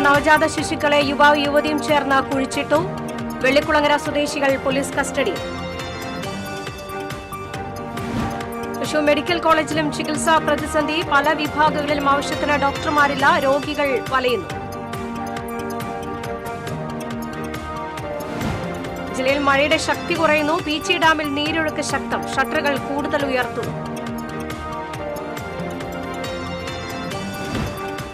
നവജാത ശിശുക്കളെ യുവാവ് യുവതിയും ചേർന്ന് കുഴിച്ചിട്ടു. വെള്ളിക്കുളങ്ങര സ്വദേശികൾ പോലീസ് കസ്റ്റഡിയിൽ. തൃശൂർ മെഡിക്കൽ കോളേജിലും ചികിത്സാ പ്രതിസന്ധി. പല വിഭാഗങ്ങളിലും ആവശ്യത്തിന് ഡോക്ടർമാരില്ല, രോഗികൾ വലയുന്നു. ജില്ലയിൽ മഴയുടെ ശക്തി കുറയുന്നു. പീച്ചി ഡാമിൽ നീരൊഴുക്ക് ശക്തം. ഷട്ടറുകൾ കൂടുതൽ ഉയർത്തുന്നു.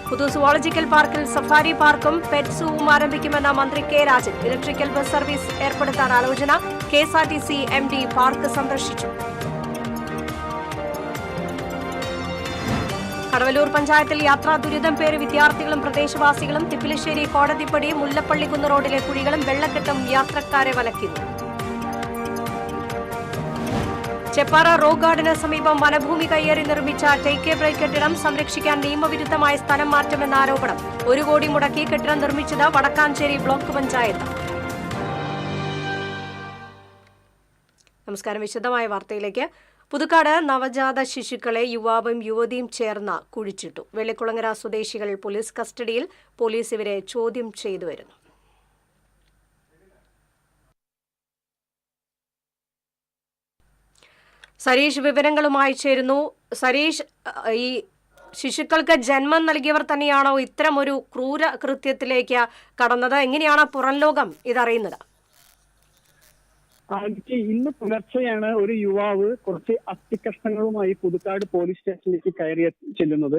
പുതു സുവോളജിക്കൽ പാർക്കിൽ സഫാരി പാർക്കും പെറ്റ് സൂവും ആരംഭിക്കുമെന്ന മന്ത്രി K Rajan. Electrical bus service ഏർപ്പെടുത്താൻ ആലോചന. KSRTC MD പാർക്ക് സന്ദർശിച്ചു. കടവല്ലൂർ പഞ്ചായത്തിൽ യാത്രാ ദുരിതം പേറി വിദ്യാർത്ഥികളും പ്രദേശവാസികളും. തിപ്പിലിശ്ശേരി കോടതിപ്പടി മുല്ലപ്പള്ളിക്കുന്ന് റോഡിലെ കുഴികളും വെള്ളക്കെട്ടും യാത്രക്കാരെ വലയ്ക്കുന്നു. ചെപ്പാറ റോക്ക് ഗാർഡന് സമീപം വനഭൂമി കയ്യേറി നിർമ്മിച്ച ടേക്ക് എ ബ്രേക്ക് കെട്ടിടം സംരക്ഷിക്കാൻ നിയമവിരുദ്ധമായ സ്ഥലം മാറ്റമെന്ന ആരോപണം. 1 കോടി മുടക്കി കെട്ടിടം നിർമ്മിച്ചത് വടക്കാഞ്ചേരി ബ്ലോക്ക് പഞ്ചായത്ത്. നമസ്കാരം. വിശദമായ വാർത്തയിലേക്ക്. പുതുക്കാട് നവജാത ശിശുക്കളെ യുവാവും യുവതിയും ചേർന്ന് കുഴിച്ചിട്ടു. വെള്ളിക്കുളങ്ങര സ്വദേശികൾ പോലീസ് കസ്റ്റഡിയിൽ. പോലീസ് ഇവരെ ചോദ്യം ചെയ്തു വരുന്നു. സരീഷ് വിവരങ്ങളുമായി ചേരുന്നു. സരീഷ്, ഈ ശിശുക്കൾക്ക് ജന്മം നൽകിയവർ തന്നെയാണോ ഇത്തരം ഒരു ക്രൂര കൃത്യത്തിലേക്ക് കടന്നത്? എങ്ങനെയാണ് പുറം ലോകം ഇതറിയുന്നത്? ഇന്ന് പുലർച്ചെയാണ് ഒരു യുവാവ് കുറച്ച് അസ്ഥികഷ്ണങ്ങളുമായി പുതുക്കാട് പോലീസ് സ്റ്റേഷനിലേക്ക് കയറി ചെല്ലുന്നത്.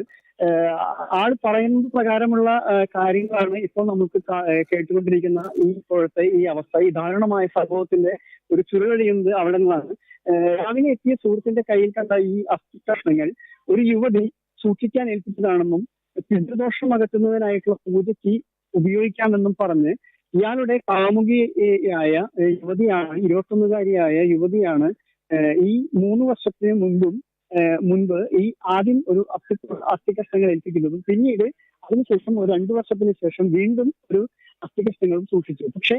ആൾ പറയുന്നത് പ്രകാരമുള്ള കാര്യങ്ങളാണ് ഇപ്പോൾ നമുക്ക് കേട്ടുകൊണ്ടിരിക്കുന്ന ഇപ്പോഴത്തെ ഈ അവസ്ഥ. ഈ ദാരുണമായ സംഭവത്തിന്റെ ഒരു ചുരുളഴിയുന്നത് അവിടെ നിന്നാണ്. രാവിലെ എത്തിയ സുഹൃത്തിന്റെ കയ്യിൽ കണ്ട ഈ അസ്ഥികഷ്ണങ്ങൾ ഒരു യുവതി സൂക്ഷിക്കാൻ ഏൽപ്പിച്ചതാണെന്നും പിതൃദോഷം അകറ്റുന്നതിനായിട്ടുള്ള പൂജയ്ക്ക് ഉപയോഗിക്കാമെന്നും പറഞ്ഞ് ഇയാളുടെ കാമുകിയായ യുവതിയാണ്, 21-കാരിയായ യുവതിയാണ് ഈ 3 വർഷത്തിന് മുൻപ് ഈ ആദ്യം ഒരു അസ്ഥികഷ്ണങ്ങൾ ഏൽപ്പിക്കുന്നതും പിന്നീട് അതിനുശേഷം ഒരു 2 വർഷത്തിന് ശേഷം വീണ്ടും ഒരു അസ്ഥികഷ്ണങ്ങളും സൂക്ഷിച്ചു. പക്ഷെ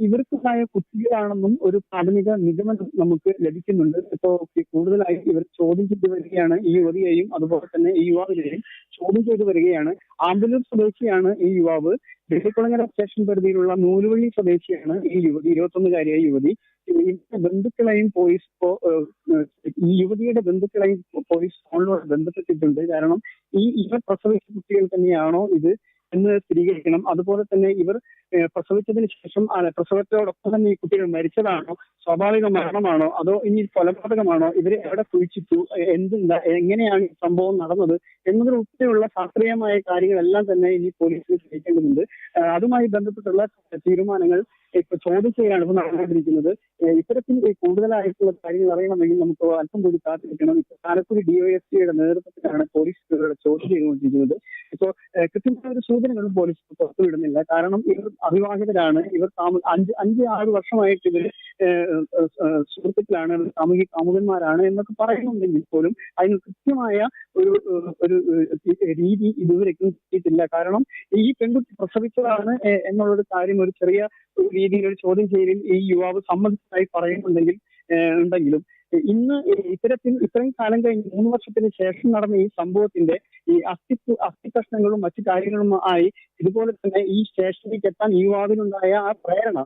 ഇവർക്കുണ്ടായ കുട്ടികളാണെന്നും ഒരു പ്രാഥമിക നിഗമനം നമുക്ക് ലഭിക്കുന്നുണ്ട്. ഇപ്പോ കൂടുതലായി ഇവർ ചോദ്യം ചെയ്തു വരികയാണ്. ഈ യുവതിയെയും അതുപോലെ തന്നെ ഈ യുവാവിനെയും ചോദ്യം ചെയ്തു വരികയാണ്. ആമ്പലൂർ സ്വദേശിയാണ് ഈ യുവാവ്. വെള്ളിക്കുളങ്ങര സ്റ്റേഷൻ പരിധിയിലുള്ള നൂലുവള്ളി സ്വദേശിയാണ് ഈ യുവതി, 21-കാരിയായ യുവതി. ബന്ധുക്കളെയും ഈ യുവതിയുടെ ബന്ധുക്കളെയും പോലീസ് ഫോണിലൂടെ ബന്ധപ്പെട്ടിട്ടുണ്ട്. കാരണം ഇവർ പ്രസവിച്ച കുട്ടികൾ തന്നെയാണോ ഇത് എന്ന് സ്ഥിരീകരിക്കണം. അതുപോലെ തന്നെ ഇവർ പ്രസവിച്ചതിന് ശേഷം പ്രസവത്തോടൊപ്പം തന്നെ ഈ കുട്ടികൾ മരിച്ചതാണോ, സ്വാഭാവിക മരണമാണോ, അതോ ഇനി കൊലപാതകമാണോ, ഇവരെ എവിടെ കുഴിച്ചിട്ടു, എങ്ങനെയാണ് സംഭവം നടന്നത് എന്നതിനുൾപ്പെടെയുള്ള ശാസ്ത്രീയമായ കാര്യങ്ങളെല്ലാം തന്നെ ഇനി പോലീസിന് ശ്രമിക്കേണ്ടതുണ്ട്. അതുമായി ബന്ധപ്പെട്ടുള്ള തീരുമാനങ്ങൾ ഇപ്പൊ ചോദ്യം ചെയ്യാണ് ഇപ്പൊ നടന്നുകൊണ്ടിരിക്കുന്നത്. ഇത്തരത്തിൽ കൂടുതലായിട്ടുള്ള കാര്യങ്ങൾ അറിയണമെങ്കിൽ നമുക്ക് അല്പം കൂടി കാത്തിരിക്കണം. ഇപ്പൊ ചാലക്കുടി DYSPയുടെ നേതൃത്വത്തിലാണ് പോലീസ് ഇവരുടെ ചോദ്യം ചെയ്തുകൊണ്ടിരിക്കുന്നത്. ഇപ്പോ കൃത്യമായ ഒരു സൂചനകളും പോലീസ് പുറത്തുവിടുന്നില്ല. കാരണം ഇവർ അവിവാഹിതരാണ്. ഇവർ 5-6 വർഷമായിട്ട് ഇവർ സുഹൃത്തുക്കളാണ്, കാമുകന്മാരാണ് എന്നൊക്കെ പറയുന്നുണ്ടെങ്കിൽ പോലും അതിന് കൃത്യമായ ഒരു രീതി ഇതുവരെയും കിട്ടിയിട്ടില്ല. കാരണം ഈ പെൺകുട്ടി പ്രസവിച്ചതാണ് എന്നുള്ളൊരു കാര്യം ഒരു ചെറിയ രീതിയിൽ ഒരു ചോദ്യം ചെയ്യലിൽ ഈ യുവാവ് സമ്മതിച്ചതായി പറയുന്നുണ്ടെങ്കിലും ഇന്ന് ഇത്രയും കാലം കഴിഞ്ഞ് 3 വർഷത്തിന് ശേഷം നടന്ന ഈ സംഭവത്തിന്റെ ഈ അസ്ഥികഷ്ണങ്ങളും മറ്റു കാര്യങ്ങളും ആയി ഇതുപോലെ തന്നെ ഈ സ്റ്റേഷനിലേക്ക് എത്താൻ യുവാവിനുണ്ടായ ആ പ്രേരണ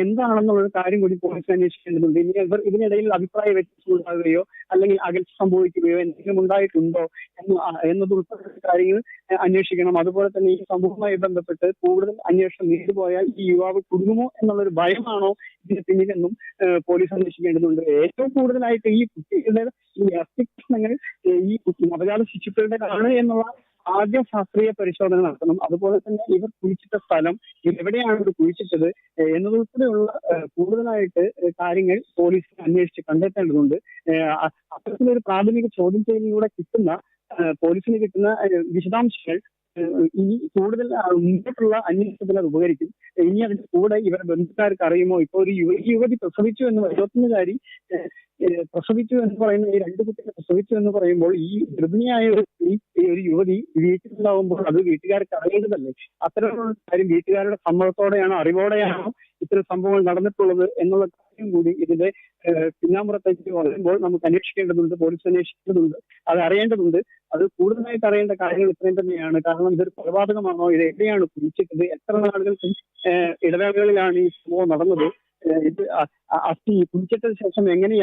എന്താണെന്നുള്ള കാര്യം കൂടി പോലീസ് അന്വേഷിക്കേണ്ടതുണ്ട്. ഇനി ഇതിനിടയിൽ അഭിപ്രായ വ്യത്യാസം ഉണ്ടാവുകയോ അല്ലെങ്കിൽ അകൽച്ച സംഭവിക്കുകയോ എന്തെങ്കിലും ഉണ്ടായിട്ടുണ്ടോ എന്നതുൾപ്പെടെ കാര്യങ്ങൾ അന്വേഷിക്കണം. അതുപോലെ തന്നെ ഈ സംഭവവുമായി ബന്ധപ്പെട്ട് കൂടുതൽ അന്വേഷണം നീണ്ടുപോയാൽ ഈ യുവാവ് കുടുങ്ങുമോ എന്നുള്ളൊരു ഭയമാണോ ഇതിന് പിന്നിലെന്നും പോലീസ് അന്വേഷിക്കേണ്ടതുണ്ട്. ഏറ്റവും കൂടുതലായിട്ട് ഈ കുട്ടികളുടെ ഈ അസ്ഥികഷ്ണങ്ങൾ ഈ നവജാത ശിശുക്കളുടേതാണ് എന്നുള്ള ആദ്യ ശാസ്ത്രീയ പരിശോധന നടത്തണം. അതുപോലെ തന്നെ ഇവർ കുഴിച്ചിട്ട സ്ഥലം, എവിടെയാണ് ഇവർ കുഴിച്ചിട്ടത് എന്നതുൾപ്പെടെയുള്ള കൂടുതലായിട്ട് കാര്യങ്ങൾ പോലീസ് അന്വേഷിച്ച് കണ്ടെത്തേണ്ടതുണ്ട്. അത്തരത്തിലൊരു പ്രാഥമിക ചോദ്യം ചെയ്യലിലൂടെ പോലീസിന് കിട്ടുന്ന വിശദാംശങ്ങൾ ഇനി കൂടുതൽ മുന്നോട്ടുള്ള അന്വേഷണത്തിൽ അത് ഉപകരിക്കും. ഇനി അതിന്റെ കൂടെ ഇവരുടെ ബന്ധുക്കാർക്ക് അറിയുമോ? ഇപ്പോൾ ഒരു യുവതി പ്രസവിച്ചു എന്ന് 21-കാരി പ്രസവിച്ചു എന്ന് പറയുന്ന ഈ 2 കുട്ടികളെ പ്രസവിച്ചു എന്ന് പറയുമ്പോൾ ഈ ഗർഭിണിയായ ഒരു യുവതി വീട്ടിലുണ്ടാവുമ്പോൾ അത് വീട്ടുകാർക്ക് അറിയേണ്ടതല്ലേ? അത്തരത്തിലുള്ള കാര്യം വീട്ടുകാരുടെ സമ്മതത്തോടെയാണോ അറിവോടെയാണോ ഇത്തരം സംഭവങ്ങൾ നടന്നിട്ടുള്ളത് എന്നുള്ള കാര്യം കൂടി ഇതിന്റെ പിന്നാമ്പുറത്തേക്ക് വരുമ്പോൾ നമുക്ക് അന്വേഷിക്കേണ്ടതുണ്ട്, പോലീസ് അന്വേഷിക്കേണ്ടതുണ്ട്, അത് അറിയേണ്ടതുണ്ട്. അത് കൂടുതലായിട്ട് അറിയേണ്ട കാര്യങ്ങൾ ഇത്രയും തന്നെയാണ്. കാരണം ഇതൊരു കൊലപാതകമാണോ, ഇത് എവിടെയാണ് കുഴിച്ചിട്ടത്, എത്ര നാളുകൾക്ക് ഇടവേളകളിലാണ് ഈ സംഭവം നടന്നത്, ഇത് അസ്ഥി കുഴിച്ചിട്ടതിന് ശേഷം എങ്ങനെ ഈ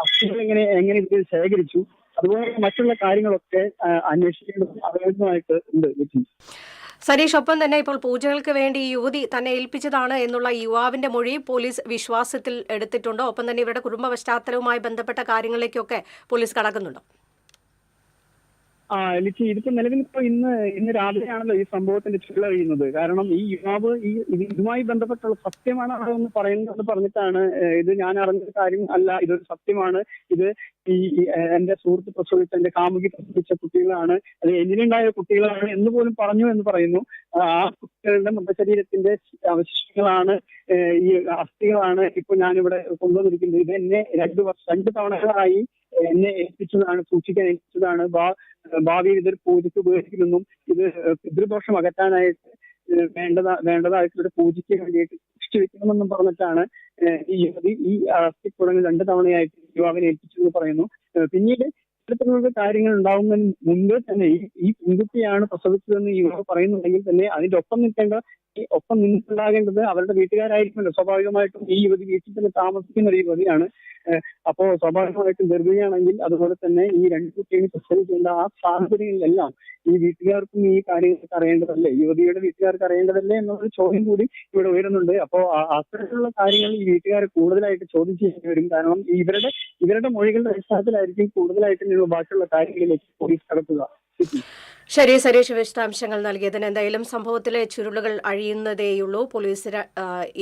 അസ്ഥികൾ എങ്ങനെ ഇതിൽ ശേഖരിച്ചു, അതുപോലെ മറ്റുള്ള കാര്യങ്ങളൊക്കെ അന്വേഷിക്കേണ്ടത് ആവശ്യമായിട്ട് ഉണ്ട്. സരീഷ്, ഒപ്പം തന്നെ ഇപ്പോൾ പൂജകൾക്ക് വേണ്ടി ഈ യുവതി തന്നെ ഏൽപ്പിച്ചതാണ് എന്നുള്ള യുവാവിന്റെ മൊഴി പോലീസ് വിശ്വാസത്തിൽ എടുത്തിട്ടുണ്ടോ? ഒപ്പം തന്നെ ഇവരുടെ കുടുംബ പശ്ചാത്തലവുമായി ബന്ധപ്പെട്ട കാര്യങ്ങളിലേക്കൊക്കെ പോലീസ് കടക്കുന്നുണ്ടോ? ലിച്ചി, ഇതിപ്പോ നിലവിൽ ഇന്ന് രാവിലെയാണല്ലോ ഈ സംഭവത്തിന്റെ ചുരുളറിയുന്നത്. കാരണം ഈ യുവാവ് ഇതുമായി ബന്ധപ്പെട്ടുള്ള സത്യമാണ് അതെന്ന് പറയുന്നത് പറഞ്ഞിട്ടാണ് ഇത് ഞാൻ അറിഞ്ഞ കാര്യം അല്ല, ഇതൊരു സത്യമാണ്, ഇത് എന്റെ സുഹൃത്ത് പ്രസവിച്ച, എന്റെ കാമുകി പ്രസവിച്ച കുട്ടികളാണ്, അത് എന്നിലുണ്ടായ കുട്ടികളാണ് എന്ന് പോലും പറഞ്ഞു എന്ന് പറയുന്നു. ആ കുട്ടികളുടെ മൃതശരീരത്തിന്റെ അവശിഷ്ടങ്ങളാണ്, ഈ അസ്ഥികളാണ് ഇപ്പൊ ഞാനിവിടെ കൊണ്ടുവന്നിരിക്കുന്നത്. ഇത് എന്നെ 2 തവണകളായി എന്നെ ഏൽപ്പിച്ചതാണ്, സൂക്ഷിക്കാൻ ഏൽപ്പിച്ചതാണ്. ഭാവിയിൽ ഇതൊരു പൂജയ്ക്ക് ഉപയോഗിക്കുമെന്നും ഇത് പിതൃദോഷം അകറ്റാനായിട്ട് വേണ്ടതായിട്ടുള്ള പൂജയ്ക്ക് വേണ്ടിയിട്ട് സൂക്ഷിച്ചു വെക്കണമെന്നും പറഞ്ഞിട്ടാണ് ഈ യുവതി ഈ അസ്ഥിക്കുടങ്ങൾ 2 തവണയായിട്ട് യുവാവിനെ ഏൽപ്പിച്ചെന്ന് പറയുന്നു. പിന്നീട് ഇത്തരത്തിലുള്ള കാര്യങ്ങൾ ഉണ്ടാവുന്നതിന് മുമ്പ് തന്നെ ഈ പെൺകുട്ടിയാണ് പ്രസവിച്ചതെന്ന് യുവാവ് പറയുന്നുണ്ടെങ്കിൽ തന്നെ അതിന്റെ ഒപ്പം നിന്നിട്ടുണ്ടാകേണ്ടത് അവരുടെ വീട്ടുകാരായിരിക്കുമല്ലോ. സ്വാഭാവികമായിട്ടും ഈ യുവതി വീട്ടിൽ തന്നെ താമസിക്കുന്ന ഒരു യുവതിയാണ്. അപ്പോ സ്വാഭാവികമായിട്ടും ഗർഭിണിയാണെങ്കിൽ അതുപോലെ തന്നെ ഈ 2 കുട്ടികളെ പ്രസവിക്കേണ്ട ആ സാഹചര്യങ്ങളിലെല്ലാം ഈ വീട്ടുകാർക്കും ഈ കാര്യങ്ങൾക്ക് അറിയേണ്ടതല്ലേ, യുവതിയുടെ വീട്ടുകാർക്ക് അറിയേണ്ടതല്ലേ എന്നൊരു ചോദ്യം കൂടി ഇവിടെ ഉയരുന്നുണ്ട്. അപ്പോ അത്തരത്തിലുള്ള കാര്യങ്ങൾ ഈ വീട്ടുകാരെ കൂടുതലായിട്ട് ചോദ്യം ചെയ്യേണ്ടി വരും. കാരണം ഇവരുടെ മൊഴികളുടെ അടിസ്ഥാനത്തിലായിരിക്കും കൂടുതലായിട്ട് ബാക്കിയുള്ള കാര്യങ്ങളിലേക്ക് പോലീസ് കടത്തുക. ശരി സരീഷ്, വിശദാംശങ്ങൾ നൽകിയതിന്. എന്തായാലും സംഭവത്തിലെ ചുരുളുകൾ അഴിയുന്നതേയുള്ളൂ. പോലീസ്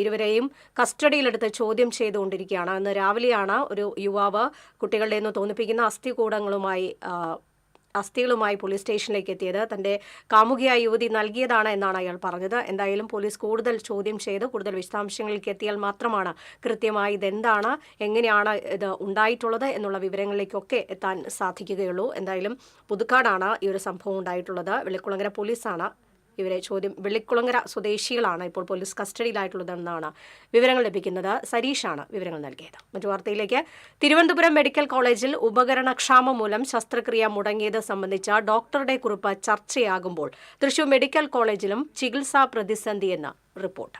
ഇരുവരെയും കസ്റ്റഡിയിലെടുത്ത് ചോദ്യം ചെയ്തുകൊണ്ടിരിക്കുകയാണ്. ഇന്ന് രാവിലെയാണ് ഒരു യുവാവ് കുട്ടികളുടെ എന്ന് തോന്നിപ്പിക്കുന്ന അസ്ഥികളുമായി പോലീസ് സ്റ്റേഷനിലേക്ക് എത്തിയത്. തന്റെ കാമുകിയായ യുവതി നൽകിയതാണ് എന്നാണ് അയാൾ പറഞ്ഞത്. എന്തായാലും പോലീസ് കൂടുതൽ ചോദ്യം ചെയ്ത് കൂടുതൽ വിശദാംശങ്ങളിലേക്ക് എത്തിയാൽ മാത്രമാണ് കൃത്യമായി ഇതെന്താണ്, എങ്ങനെയാണ് ഇത് ഉണ്ടായിട്ടുള്ളത് എന്നുള്ള വിവരങ്ങളിലേക്കൊക്കെ എത്താൻ സാധിക്കുകയുള്ളൂ. എന്തായാലും പുതുക്കാടാണ് ഈ ഒരു സംഭവം ഉണ്ടായിട്ടുള്ളത്. വെള്ളിക്കുളങ്ങര പോലീസാണ് ഇവരെ വെള്ളിക്കുളങ്ങര സ്വദേശികളാണ് ഇപ്പോൾ പോലീസ് കസ്റ്റഡിയിലായിട്ടുള്ളതെന്നാണ് വിവരങ്ങൾ ലഭിക്കുന്നത്. സരീഷാണ് വിവരങ്ങൾ നൽകിയത്. മറ്റു വാർത്തയിലേക്ക്. തിരുവനന്തപുരം മെഡിക്കൽ കോളേജിൽ ഉപകരണക്ഷാമം മൂലം ശസ്ത്രക്രിയ മുടങ്ങിയത് സംബന്ധിച്ച ഡോക്ടറുടെ കുറിപ്പ് ചർച്ചയാകുമ്പോൾ തൃശൂർ മെഡിക്കൽ കോളേജിലും ചികിത്സാ പ്രതിസന്ധിയെന്ന് റിപ്പോർട്ട്.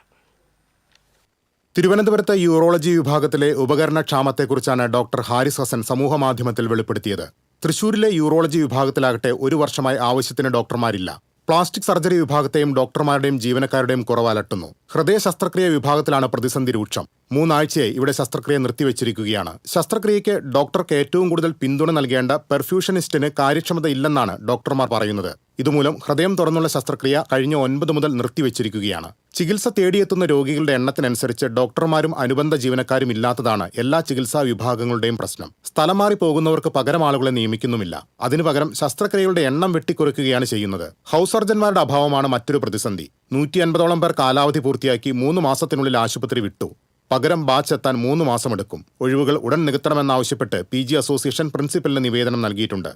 തിരുവനന്തപുരത്തെ യൂറോളജി വിഭാഗത്തിലെ ഉപകരണക്ഷാമത്തെക്കുറിച്ചാണ് ഡോക്ടർ ഹാരിസ് ഹസൻ സമൂഹമാധ്യമത്തിൽ വെളിപ്പെടുത്തിയത്. തൃശൂരിലെ യൂറോളജി വിഭാഗത്തിലാകട്ടെ ഒരു വർഷമായി ആവശ്യത്തിന് ഡോക്ടർമാരില്ല. പ്ലാസ്റ്റിക് സർജറി വിഭാഗത്തെയും ഡോക്ടർമാരുടെയും ജീവനക്കാരുടെയും കുറവ് അലട്ടുന്നു. ഹൃദയ ശസ്ത്രക്രിയ വിഭാഗത്തിലാണ് പ്രതിസന്ധി രൂക്ഷം. 3 ആഴ്ചയായി ഇവിടെ ശസ്ത്രക്രിയ നിർത്തിവച്ചിരിക്കുകയാണ്. ശസ്ത്രക്രിയയ്ക്ക് ഡോക്ടർക്ക് ഏറ്റവും കൂടുതൽ പിന്തുണ നൽകേണ്ട പെർഫ്യൂഷനിസ്റ്റിന് കാര്യക്ഷമത ഇല്ലെന്നാണ് ഡോക്ടർമാർ പറയുന്നത്. ഇതുമൂലം ഹൃദയം തുറന്നുള്ള ശസ്ത്രക്രിയ കഴിഞ്ഞ 9 മുതൽ നിർത്തിവച്ചിരിക്കുകയാണ്. ചികിത്സ തേടിയെത്തുന്ന രോഗികളുടെ എണ്ണത്തിനനുസരിച്ച് ഡോക്ടർമാരും അനുബന്ധ ജീവനക്കാരും ഇല്ലാത്തതാണ് എല്ലാ ചികിത്സാ വിഭാഗങ്ങളുടെയും പ്രശ്നം. സ്ഥലം മാറി പോകുന്നവർക്ക് പകരം ആളുകളെ നിയമിക്കുന്നുമില്ല. അതിനു പകരം ശസ്ത്രക്രിയകളുടെ എണ്ണം വെട്ടിക്കുറയ്ക്കുകയാണ് ചെയ്യുന്നത്. ഹൗസ് സർജന്മാരുടെ അഭാവമാണ് മറ്റൊരു പ്രതിസന്ധി. 150ഓളം പേർ കാലാവധി പൂർത്തിയാക്കി 3 മാസത്തിനുള്ളിൽ ആശുപത്രി വിട്ടു. പകരം ബാച്ച് എത്താൻ 3 മാസമെടുക്കും. ഒഴിവുകൾ ഉടൻ നികത്തണമെന്നാവശ്യപ്പെട്ട് PG അസോസിയേഷൻ പ്രിൻസിപ്പലിന് നിവേദനം നൽകിയിട്ടുണ്ട്.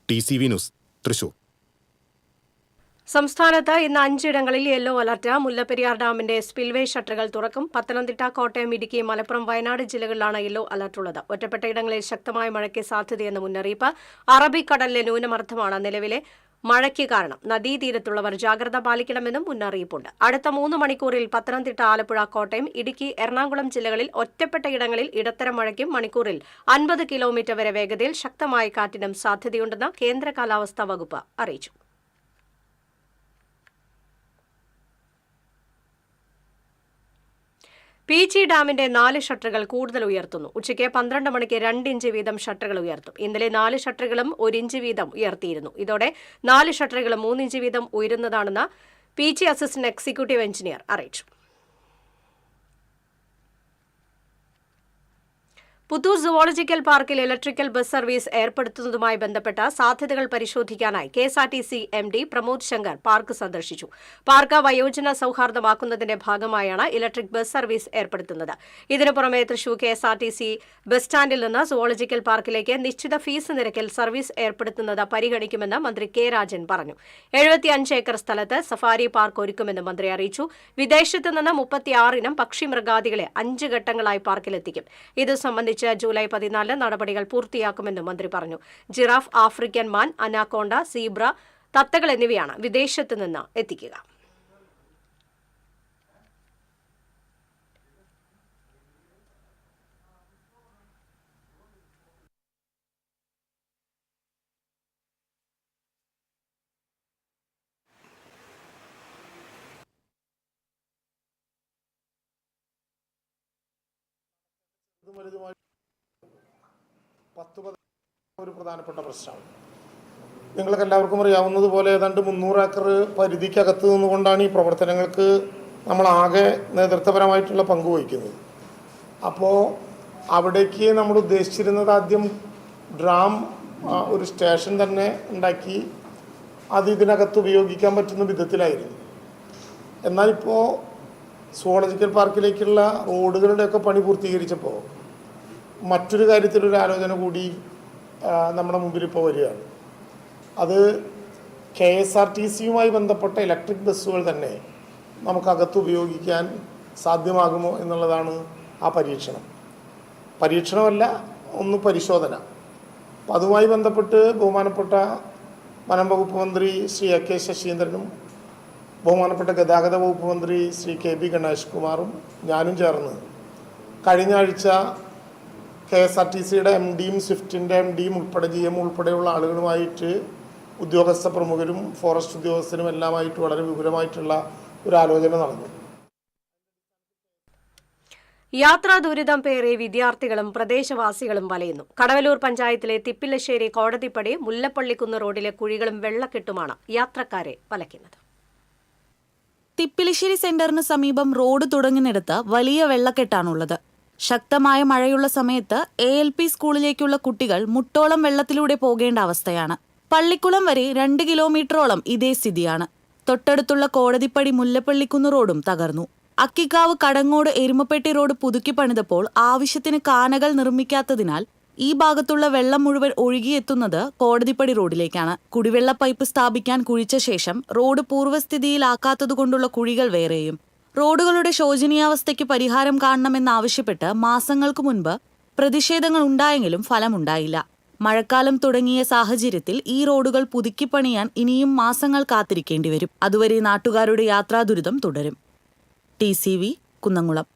TCV news, Thrissur. സംസ്ഥാനത്ത് ഇന്ന് 5 ഇടങ്ങളിൽ യെല്ലോ അലർട്ട്. മുല്ലപ്പെരിയാർ ഡാമിന്റെ സ്പിൽവേ ഷട്ടറുകൾ തുറക്കും. പത്തനംതിട്ട, കോട്ടയം, ഇടുക്കി, മലപ്പുറം, വയനാട് ജില്ലകളിലാണ് യെല്ലോ അലർട്ടുള്ളത്. ഒറ്റപ്പെട്ട ഇടങ്ങളിൽ ശക്തമായ മഴയ്ക്ക് സാധ്യതയെന്ന് മുന്നറിയിപ്പ്. അറബിക്കടലിലെ ന്യൂനമർദ്ദമാണ് നിലവിലെ മഴയ്ക്ക് കാരണം. നദീതീരത്തുള്ളവർ ജാഗ്രത പാലിക്കണമെന്നും മുന്നറിയിപ്പുണ്ട്. അടുത്ത 3 മണിക്കൂറിൽ പത്തനംതിട്ട, ആലപ്പുഴ, കോട്ടയം, ഇടുക്കി, എറണാകുളം ജില്ലകളിൽ ഒറ്റപ്പെട്ട ഇടങ്ങളിൽ ഇടത്തരം മഴയ്ക്കും മണിക്കൂറിൽ 50 കിലോമീറ്റർ വരെ വേഗതയിൽ ശക്തമായ കാറ്റിനും സാധ്യതയുണ്ടെന്ന് കേന്ദ്ര കാലാവസ്ഥാ വകുപ്പ് അറിയിച്ചു. പീച്ചി ഡാമിന്റെ 4 ഷട്ടറുകൾ കൂടുതൽ ഉയർത്തുന്നു. ഉച്ചയ്ക്ക് 12 മണിക്ക് 2 ഇഞ്ച് വീതം ഷട്ടറുകൾ ഉയർത്തും. ഇന്നലെ 4 ഷട്ടറുകളും 1 ഇഞ്ച് വീതം ഉയർത്തിയിരുന്നു. ഇതോടെ 4 ഷട്ടറുകളും 3 ഇഞ്ച് വീതം ഉയരുന്നതാണെന്ന് പീച്ചി അസിസ്റ്റന്റ് എക്സിക്യൂട്ടീവ് എഞ്ചിനീയർ അറിയിച്ചു. പുത്തൂർ സുവോളജിക്കൽ പാർക്കിൽ ഇലക്ട്രിക്കൽ ബസ് സർവീസ് ഏർപ്പെടുത്തുന്നതുമായി ബന്ധപ്പെട്ട സാധ്യതകൾ പരിശോധിക്കാനായി KSRTC MD Pramod Shankar park സന്ദർശിച്ചു. പാർക്ക് വയോജന സൌഹാർദ്ദമാക്കുന്നതിന്റെ ഭാഗമായാണ് ഇലക്ട്രിക് ബസ് സർവീസ് ഏർപ്പെടുത്തുന്നത്. ഇതിനു പുറമെ തൃശൂർ KSRTC ബസ് സ്റ്റാൻഡിൽ നിന്ന് സുവോളജിക്കൽ പാർക്കിലേക്ക് നിശ്ചിത ഫീസ് നിരക്കിൽ സർവീസ് ഏർപ്പെടുത്തുന്നത് പരിഗണിക്കുമെന്ന് മന്ത്രി K. രാജൻ പറഞ്ഞു. 75 ഏക്കർ സ്ഥലത്ത് സഫാരി പാർക്ക് ഒരുക്കുമെന്ന് മന്ത്രി അറിയിച്ചു. വിദേശത്ത് നിന്ന് 36 ഇനം പക്ഷിമൃഗാദികളെ 5 ഘട്ടങ്ങളായി പാർക്കിലെത്തിക്കും. ഇത് സംബന്ധിച്ച് ജൂലൈ 14 നടപടികൾ പൂർത്തിയാക്കുമെന്നും മന്ത്രി പറഞ്ഞു. ജിറാഫ്, ആഫ്രിക്കൻ മാൻ, അനാക്കോണ്ട, സീബ്ര, തത്തകൾ എന്നിവയാണ് വിദേശത്ത് നിന്ന് എത്തിക്കുക. ഒരു പ്രധാനപ്പെട്ട പ്രശ്നമാണ്. നിങ്ങൾക്ക് എല്ലാവർക്കും അറിയാവുന്നതുപോലെ ഏതാണ്ട് 300 ഏക്കർ പരിധിക്കകത്ത് നിന്നുകൊണ്ടാണ് ഈ പ്രവർത്തനങ്ങൾക്ക് നമ്മളാകെ നേതൃത്വപരമായിട്ടുള്ള പങ്ക് വഹിക്കുന്നത്. അപ്പോൾ അവിടേക്ക് നമ്മൾ ഉദ്ദേശിച്ചിരുന്നത് ആദ്യം ഡ്രാം ഒരു സ്റ്റേഷൻ തന്നെ ഉണ്ടാക്കി അത് ഇതിനകത്ത് ഉപയോഗിക്കാൻ പറ്റുന്ന വിധത്തിലായിരുന്നു. എന്നാലിപ്പോൾ സുവോളജിക്കൽ പാർക്കിലേക്കുള്ള റോഡുകളുടെയൊക്കെ പണി പൂർത്തീകരിച്ചപ്പോൾ മറ്റൊരു കാര്യത്തിലൊരു ആലോചന കൂടി നമ്മുടെ മുമ്പിൽ ഇപ്പോൾ വരികയാണ്. അത് KSRTCയുമായി ബന്ധപ്പെട്ട ഇലക്ട്രിക് ബസ്സുകൾ തന്നെ നമുക്കകത്ത് ഉപയോഗിക്കാൻ സാധ്യമാകുമോ എന്നുള്ളതാണ് ആ പരീക്ഷണമല്ല, ഒന്ന് പരിശോധന. അപ്പം അതുമായി ബന്ധപ്പെട്ട് ബഹുമാനപ്പെട്ട വനം വകുപ്പ് മന്ത്രി ശ്രീ AK ശശീന്ദ്രനും ബഹുമാനപ്പെട്ട ഗതാഗത വകുപ്പ് മന്ത്രി ശ്രീ KB ഗണേഷ് കുമാറും ഞാനും ചേർന്ന് കഴിഞ്ഞ ആഴ്ച KSRTCയുടെ MDയും സ്വിഫ്റ്റിൻ്റെ MDയും ഉൾപ്പെടെ GM ഉൾപ്പെടെയുള്ള ആളുകളുമായിട്ട് ഉദ്യോഗസ്ഥ പ്രമുഖരും ഫോറസ്റ്റ് ഉദ്യോഗസ്ഥരും എല്ലാമായിട്ട് വളരെ വിപുലമായിട്ടുള്ള ഒരു ആലോചന നടന്നു. യാത്രാ ദുരിതം പേറി വിദ്യാർത്ഥികളും പ്രദേശവാസികളും വലയുന്നു. കടവലൂർ പഞ്ചായത്തിലെ തിപ്പിലശ്ശേരി കോടതിപ്പടി മുല്ലപ്പള്ളിക്കുന്ന് റോഡിലെ കുഴികളും വെള്ളക്കെട്ടുമാണ് യാത്രക്കാരെ വലയ്ക്കുന്നത്. തിപ്പിലിശ്ശേരി സെന്ററിന് സമീപം റോഡ് തുടങ്ങുന്നിടത്ത് വലിയ വെള്ളക്കെട്ടാണുള്ളത്. ശക്തമായ മഴയുള്ള സമയത്ത് ALP സ്കൂളിലേക്കുള്ള കുട്ടികൾ മുട്ടോളം വെള്ളത്തിലൂടെ പോകേണ്ട അവസ്ഥയാണ്. പള്ളിക്കുളം വരെ 2 കിലോമീറ്ററോളം ഇതേ സ്ഥിതിയാണ്. തൊട്ടടുത്തുള്ള കോടതിപ്പടി മുല്ലപ്പള്ളിക്കുന്ന് റോഡും തകർന്നു. അക്കിക്കാവ് കടങ്ങോട് എരുമപ്പെട്ടി റോഡ് പുതുക്കി പണിതപ്പോൾ ആവശ്യത്തിന് കാനകൾ നിർമ്മിക്കാത്തതിനാൽ ഈ ഭാഗത്തുള്ള വെള്ളം മുഴുവൻ ഒഴുകിയെത്തുന്നത് കോടതിപ്പടി റോഡിലേക്കാണ്. കുടിവെള്ള പൈപ്പ് സ്ഥാപിക്കാൻ കുഴിച്ച ശേഷം റോഡ് പൂർവ്വസ്ഥിതിയിലാക്കാത്തതുകൊണ്ടുള്ള കുഴികൾ വേറെയും. റോഡുകളുടെ ശോചനീയാവസ്ഥയ്ക്ക് പരിഹാരം കാണണമെന്നാവശ്യപ്പെട്ട് മാസങ്ങൾക്ക് മുൻപ് പ്രതിഷേധങ്ങൾ ഉണ്ടായെങ്കിലും ഫലമുണ്ടായില്ല. മഴക്കാലം തുടങ്ങിയ സാഹചര്യത്തിൽ ഈ റോഡുകൾ പുതുക്കിപ്പണിയാൻ ഇനിയും മാസങ്ങൾ കാത്തിരിക്കേണ്ടി വരും. അതുവരെ നാട്ടുകാരുടെ യാത്രാ ദുരിതം തുടരും. TCV കുന്നംകുളം.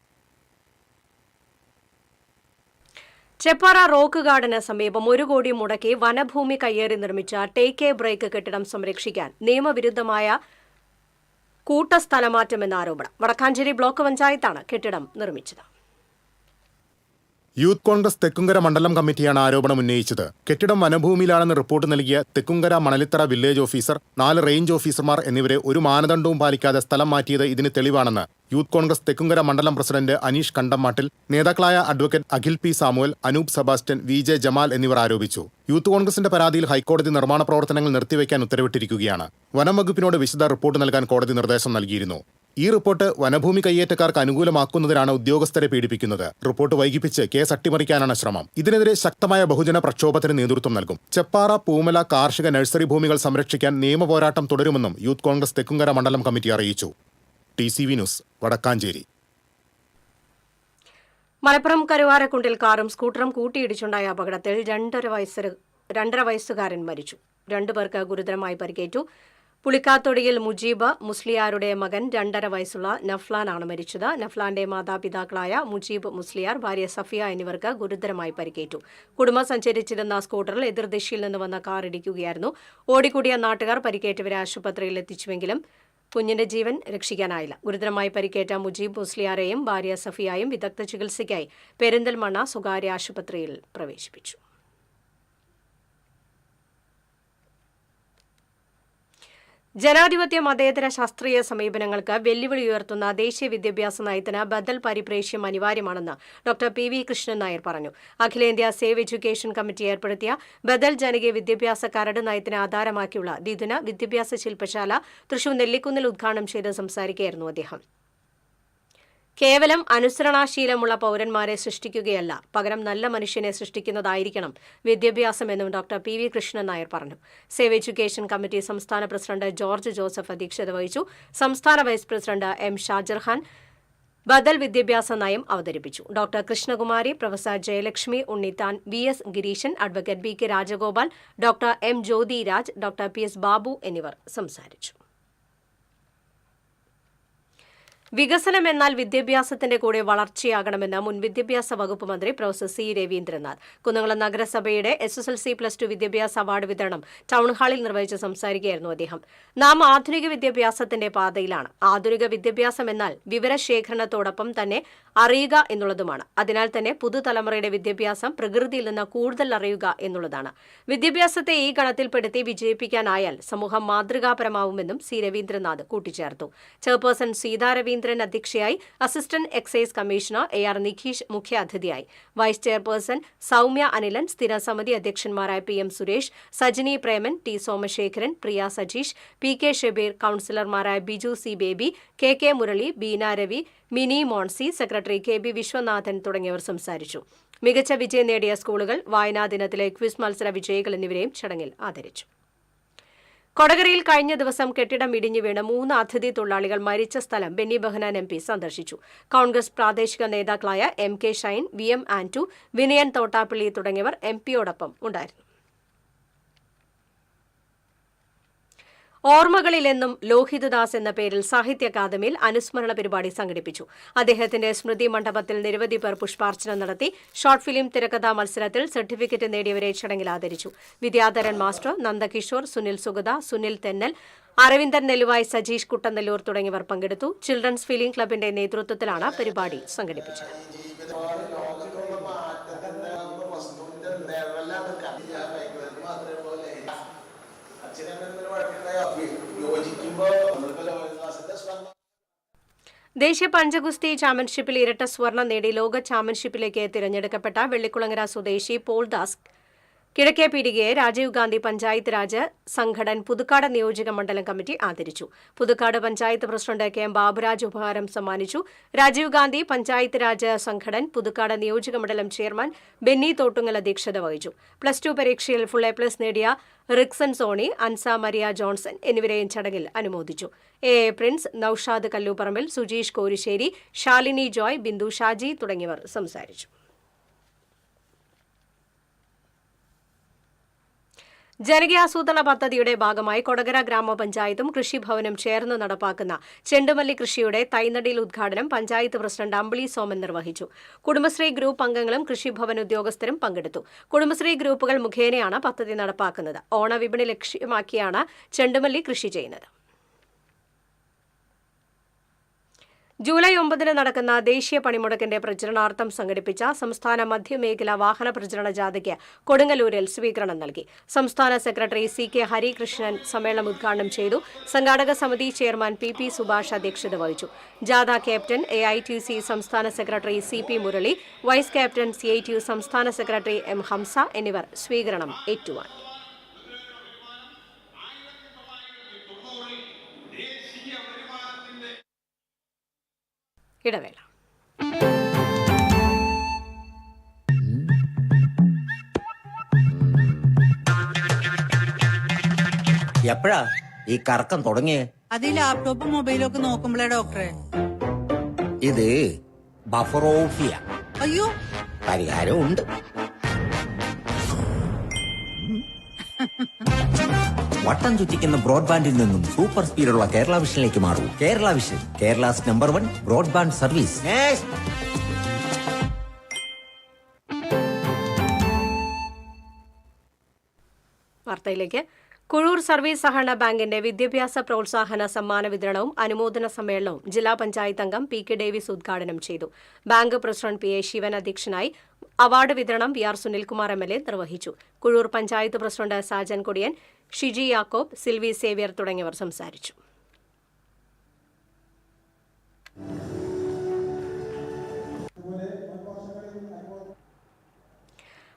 ചെപ്പാറ റോക്ക് ഗാർഡന് സമീപം 1 കോടി മുടക്കി വനഭൂമി കയ്യേറി നിർമ്മിച്ച ടേക്ക് എ ബ്രേക്ക് കെട്ടിടം സംരക്ഷിക്കാൻ നിയമവിരുദ്ധമായ കൂട്ടസ്ഥലമാറ്റമെന്ന ആരോപണം. വടക്കാഞ്ചേരി ബ്ലോക്ക് പഞ്ചായത്താണ് കെട്ടിടം നിർമ്മിച്ചത്. യൂത്ത് കോൺഗ്രസ് തെക്കുംകര മണ്ഡലം കമ്മിറ്റിയാണ് ആരോപണം ഉന്നയിച്ചത്. കെട്ടിടം വനഭൂമിയിലാണെന്ന് റിപ്പോർട്ട് നൽകിയ Thekkumkara Manalithara village officer, 4 range ഓഫീസർമാർ എന്നിവരെ ഒരു മാനദണ്ഡവും പാലിക്കാതെ സ്ഥലം മാറ്റിയത് ഇതിന് തെളിവാണെന്ന് യൂത്ത് കോൺഗ്രസ് തെക്കുംകര മണ്ഡലം പ്രസിഡന്റ് അനീഷ് കണ്ടംമാട്ടിൽ, നേതാക്കളായ advocate Akhil P. Samuel, Anoop Sebastian, VJ Jamal എന്നിവർ ആരോപിച്ചു. യൂത്ത് കോൺഗ്രസിന്റെ പരാതിയിൽ ഹൈക്കോടതി നിർമ്മാണ പ്രവർത്തനങ്ങൾ നിർത്തിവെക്കാൻ ഉത്തരവിട്ടിരിക്കുകയാണ്. വനം വകുപ്പിനോട് വിശദ റിപ്പോർട്ട് നൽകാൻ കോടതി നിർദ്ദേശം നൽകിയിരുന്നു. ഈ റിപ്പോർട്ട് വനഭൂമി കയ്യേറ്റക്കാർക്ക് അനുകൂലമാക്കുന്നതിനാണ് ഉദ്യോഗസ്ഥരെ പീഡിപ്പിക്കുന്നത്. റിപ്പോർട്ട് വൈകിപ്പിച്ച് കേസ് അട്ടിമറിക്കാനാണ് ശ്രമം. ഇതിനെതിരെ ശക്തമായ ബഹുജന പ്രക്ഷോഭത്തിന് നേതൃത്വം നൽകും. ചെപ്പാറ, പൂമല കാർഷിക നഴ്സറി ഭൂമികൾ സംരക്ഷിക്കാൻ നിയമപോരാട്ടം തുടരുമെന്നും യൂത്ത് കോൺഗ്രസ് തെക്കുംകര മണ്ഡലം കമ്മിറ്റി അറിയിച്ചു. TCV news, Vadakkancherry. മലപ്പുറം കരുവാരക്കുണ്ടിൽ കാറും സ്കൂട്ടറും കൂട്ടിയിടിച്ചുണ്ടായ അപകടത്തിൽ 2.5 വയസ്സുകാരൻ മരിച്ചു. 2 പേർക്ക് ഗുരുതരമായി പരിക്കേറ്റു. പുളിക്കാത്തൊടിയിൽ മുജീബ് മുസ്ലിയാരുടെ മകൻ 2.5 വയസ്സുള്ള നഫ്ലാനാണ് മരിച്ചത്. നഫ്ലാന്റെ മാതാപിതാക്കളായ മുജീബ് മുസ്ലിയാർ, ഭാര്യ സഫിയ എന്നിവർക്ക് ഗുരുതരമായി പരിക്കേറ്റു. കുടുംബം സഞ്ചരിച്ചിരുന്ന സ്കൂട്ടറിൽ എതിർദിശയിൽ നിന്ന് വന്ന കാർ ഇടിക്കുകയായിരുന്നു. ഓടിക്കൂടിയ നാട്ടുകാർ പരിക്കേറ്റവരെ ആശുപത്രിയിൽ എത്തിച്ചുവെങ്കിലും കുഞ്ഞിന്റെ ജീവൻ രക്ഷിക്കാനായില്ല. ഗുരുതരമായി പരിക്കേറ്റ മുജീബ് മുസ്ലിയാരെയും ഭാര്യ സഫിയായും വിദഗ്ധ ചികിത്സയ്ക്കായി പെരിന്തൽമണ്ണ സ്വകാര്യ ആശുപത്രിയിൽ പ്രവേശിപ്പിച്ചു. ജനാധിപത്യ മതേതര ശാസ്ത്രീയ സമീപനങ്ങൾക്ക് വെല്ലുവിളി ഉയർത്തുന്ന ദേശീയ വിദ്യാഭ്യാസ നയത്തിന് ബദൽ പരിപ്രേക്ഷ്യം അനിവാര്യമാണെന്ന് ഡോക്ടർ പി.വി. കൃഷ്ണൻ നായർ പറഞ്ഞു. അഖിലേന്ത്യാ സേവ് എഡ്യൂക്കേഷൻ കമ്മിറ്റി ഏർപ്പെടുത്തിയ ബദൽ ജനകീയ വിദ്യാഭ്യാസ കരട് നയത്തിന് ആധാരമാക്കിയുള്ള ദ്വിദിന വിദ്യാഭ്യാസ ശില്പശാല തൃശൂർ നെല്ലിക്കുന്നിൽ ഉദ്ഘാടനം ചെയ്ത് സംസാരിക്കുകയായിരുന്നു അദ്ദേഹം. കേവലം അനുസരണാശീലമുള്ള പൌരന്മാരെ സൃഷ്ടിക്കുകയല്ല, പകരം നല്ല മനുഷ്യനെ സൃഷ്ടിക്കുന്നതായിരിക്കണം വിദ്യാഭ്യാസമെന്നും ഡോക്ടർ പി.വി. കൃഷ്ണൻ നായർ പറഞ്ഞു. സേവ് എഡ്യൂക്കേഷൻ കമ്മിറ്റി സംസ്ഥാന പ്രസിഡന്റ് ജോർജ് ജോസഫ് അധ്യക്ഷത വഹിച്ചു. സംസ്ഥാന വൈസ് പ്രസിഡന്റ് എം. ഷാജർഖാൻ ബദൽ വിദ്യാഭ്യാസ നയം അവതരിപ്പിച്ചു. Doctor Krishnakumari, professor Jayalakshmi, Unnithan, V S. Gireesan, advocate B K. Rajagopal, doctor M. Jyothi Raj, doctor P S. Babu എന്നിവർ സംസാരിച്ചു. വികസനം എന്നാൽ വിദ്യാഭ്യാസത്തിന്റെ കൂടെ വളർച്ചയാകണമെന്ന് മുൻ വിദ്യാഭ്യാസ വകുപ്പ് മന്ത്രി പ്രൊഫസർ സി. രവീന്ദ്രനാഥ് കുന്നംകുളം നഗരസഭയുടെ SSLC+2 വിദ്യാഭ്യാസ അവാർഡ് വിതരണം ടൗൺഹാളിൽ നിർവഹിച്ച് സംസാരിക്കുകയായിരുന്നു അദ്ദേഹം. നാം ആധുനിക വിദ്യാഭ്യാസത്തിന്റെ പാതയിലാണ്. ആധുനിക വിദ്യാഭ്യാസം എന്നാൽ വിവരശേഖരണത്തോടൊപ്പം തന്നെ അറിയുക എന്നുള്ളതുമാണ്. അതിനാൽ തന്നെ പുതുതലമുറയുടെ വിദ്യാഭ്യാസം പ്രകൃതിയിൽ നിന്ന് കൂടുതൽ അറിയുക എന്നുള്ളതാണ്. വിദ്യാഭ്യാസത്തെ ഈ ഗണത്തിൽപ്പെടുത്തി വിജയിപ്പിക്കാനായാൽ സമൂഹം മാതൃകാപരമാവുമെന്നും സി. രവീന്ദ്രനാഥ് കൂട്ടിച്ചേർത്തു. ചെയർപേഴ്സൺ സീതാ രവീന്ദ്രൻ അധ്യക്ഷയായി. Assistant excise commissioner AR Nikheesh മുഖ്യാതിഥിയായി. വൈസ് ചെയർപേഴ്സൺ സൌമ്യ അനിലൻ, സ്ഥിരം സമിതി അധ്യക്ഷന്മാരായ PM Suresh, Sajini Preman, T. Somasekharan, Priya Sajeesh, PK Shabeer, കൌൺസിലർമാരായ Biju C. Baby, KK Murali, Beena Ravi, Mini Moncy, secretary KB Viswanathan തുടങ്ങിയവർ സംസാരിച്ചു. മികച്ച വിജയം നേടിയ സ്കൂളുകൾ, വായനാ ദിനത്തിലെ ക്വിസ് മത്സര വിജയികൾ എന്നിവരെയും ചടങ്ങിൽ ആദരിച്ചു. കൊടകരയിൽ കഴിഞ്ഞ ദിവസം കെട്ടിടം ഇടിഞ്ഞു വീണ് 3 അതിഥി തൊഴിലാളികൾ മരിച്ച സ്ഥലം ബെന്നി ബെഹനാൻ MP സന്ദർശിച്ചു. കോൺഗ്രസ് പ്രാദേശിക നേതാക്കളായ MK ഷൈൻ, VM ആന്റു, വിനയൻ തോട്ടാപ്പള്ളി തുടങ്ങിയവർ MPയോടൊപ്പം ഉണ്ടായിരുന്നു. ഓർമ്മകളിലെന്നും ലോഹിതദാസ് എന്ന പേരിൽ സാഹിത്യ അക്കാദമിയിൽ അനുസ്മരണ പരിപാടി സംഘടിപ്പിച്ചു. അദ്ദേഹത്തിന്റെ സ്മൃതി മണ്ഡപത്തിൽ നിരവധി പേർ പുഷ്പാർച്ചന നടത്തി. ഷോർട്ട് ഫിലിം തിരക്കഥാ മത്സരത്തിൽ സർട്ടിഫിക്കറ്റ് നേടിയവരെ ചടങ്ങിൽ ആദരിച്ചു. വിദ്യാധരൻ മാസ്റ്റർ, നന്ദകിഷോർ, സുനിൽ സുഗത, സുനിൽ തെന്നൽ, അരവിന്ദൻ നെല്ലുവായ്, സജീഷ് കുട്ടനെല്ലൂർ തുടങ്ങിയവർ പങ്കെടുത്തു. ചിൽഡ്രൻസ് ഫിലിം ക്ലബിന്റെ നേതൃത്വത്തിലാണ് പരിപാടി സംഘടിപ്പിച്ചത്. ദേശീയ പഞ്ചഗുസ്തി ചാമ്പ്യൻഷിപ്പിൽ ഇരട്ട സ്വർണം നേടി ലോക ചാമ്പ്യൻഷിപ്പിലേക്ക് തിരഞ്ഞെടുക്കപ്പെട്ട വെള്ളിക്കുളങ്ങര സ്വദേശി പോൾദാസ് കിഴക്കേ പീടികയെ രാജീവ് ഗാന്ധി പഞ്ചായത്ത് രാജ് സംഘടൻ പുതുക്കാട് നിയോജക മണ്ഡലം കമ്മിറ്റി ആദരിച്ചു. പുതുക്കാട് പഞ്ചായത്ത് പ്രസിഡന്റ് KM ബാബുരാജ് ഉപഹാരം സമ്മാനിച്ചു. രാജീവ് ഗാന്ധി പഞ്ചായത്ത് രാജ് സംഘടൻ പുതുക്കാട് നിയോജക മണ്ഡലം ചെയർമാൻ ബെന്നി തോട്ടുങ്ങൽ അധ്യക്ഷത വഹിച്ചു. +2 പരീക്ഷയിൽ ഫുൾ A+ നേടിയ Rixon Sony, Ansa Maria Johnson എന്നിവരെയും ചടങ്ങിൽ അനുമോദിച്ചു. AA പ്രിൻസ്, നൌഷാദ് കല്ലൂപ്പറമ്പിൽ, സുജീഷ് കോരിശ്ശേരി, ശാലിനി ജോയ്, ബിന്ദു ഷാജി തുടങ്ങിയവർ സംസാരിച്ചു. ജനകീയാസൂത്രണ പദ്ധതിയുടെ ഭാഗമായി കൊടകര ഗ്രാമപഞ്ചായത്തും കൃഷിഭവനും ചേർന്ന് നടപ്പാക്കുന്ന ചെണ്ടുമല്ലി കൃഷിയുടെ തൈനടിയിൽ ഉദ്ഘാടനം പഞ്ചായത്ത് പ്രസിഡന്റ് അമ്പിളി സോമൻ നിർവഹിച്ചു. കുടുംബശ്രീ ഗ്രൂപ്പ് അംഗങ്ങളും കൃഷിഭവൻ ഉദ്യോഗസ്ഥരും പങ്കെടുത്തു. കുടുംബശ്രീ ഗ്രൂപ്പുകൾ മുഖേനയാണ് പദ്ധതി നടപ്പാക്കുന്നത്. ഓണവിപണി ലക്ഷ്യമാക്കിയാണ് ചെണ്ടുമല്ലി കൃഷി ചെയ്യുന്നത്. ജൂലൈ 9 നടക്കുന്ന ദേശീയ പണിമുടക്കിന്റെ പ്രചരണാർത്ഥം സംഘടിപ്പിച്ച സംസ്ഥാന മധ്യമേഖല വാഹന പ്രചരണ ജാഥയ്ക്ക് കൊടുങ്ങല്ലൂരിൽ സ്വീകരണം നൽകി. സംസ്ഥാന സെക്രട്ടറി CK ഹരികൃഷ്ണൻ സമ്മേളനം ഉദ്ഘാടനം ചെയ്തു. സംഘാടക സമിതി ചെയർമാൻ PP സുഭാഷ് അധ്യക്ഷത വഹിച്ചു. ജാഥ ക്യാപ്റ്റൻ AITC സംസ്ഥാന secretary CP Murali, vice captain CITU സംസ്ഥാന സെക്രട്ടറി M ഹംസ എന്നിവർ സ്വീകരണം ഏറ്റുവാങ്ങി. ഇടവേള. എപ്പോഴാ ഈ കറക്കം തുടങ്ങിയേ? അത് ഈ ലാപ്ടോപ്പും മൊബൈലും ഒക്കെ നോക്കുമ്പോഴേ ഡോക്ടറെ. ഇത് ബഫറോഫിയ. അയ്യോ, പരിഹാരം ഉണ്ട്. വട്ടം ചുറ്റിക്കുന്ന ബ്രോഡ്ബാൻഡിൽ നിന്നും സൂപ്പർ സ്പീഡുള്ള കേരള വിഷനിലേക്ക് മാറൂ. Kerala Vision, Kerala's number 1 broadband service. വാർത്തയിലേക്ക്. കുഴൂർ സർവീസ് സഹകരണ ബാങ്കിന്റെ വിദ്യാഭ്യാസ പ്രോത്സാഹന സമ്മാന വിതരണവും അനുമോദന സമ്മേളനവും ജില്ലാ പഞ്ചായത്ത് അംഗം PK ഡേവിസ് ഉദ്ഘാടനം ചെയ്തു. ബാങ്ക് പ്രസിഡന്റ് PA ശിവൻ അധ്യക്ഷനായി. അവാർഡ് വിതരണം VR സുനിൽകുമാർ MLA നിർവഹിച്ചു. കുഴൂർ പഞ്ചായത്ത് പ്രസിഡന്റ് സാജൻ കൊടിയൻ, ഷിജി യാക്കോബ്, സിൽവി സേവ്യർ തുടങ്ങിയവർ സംസാരിച്ചു.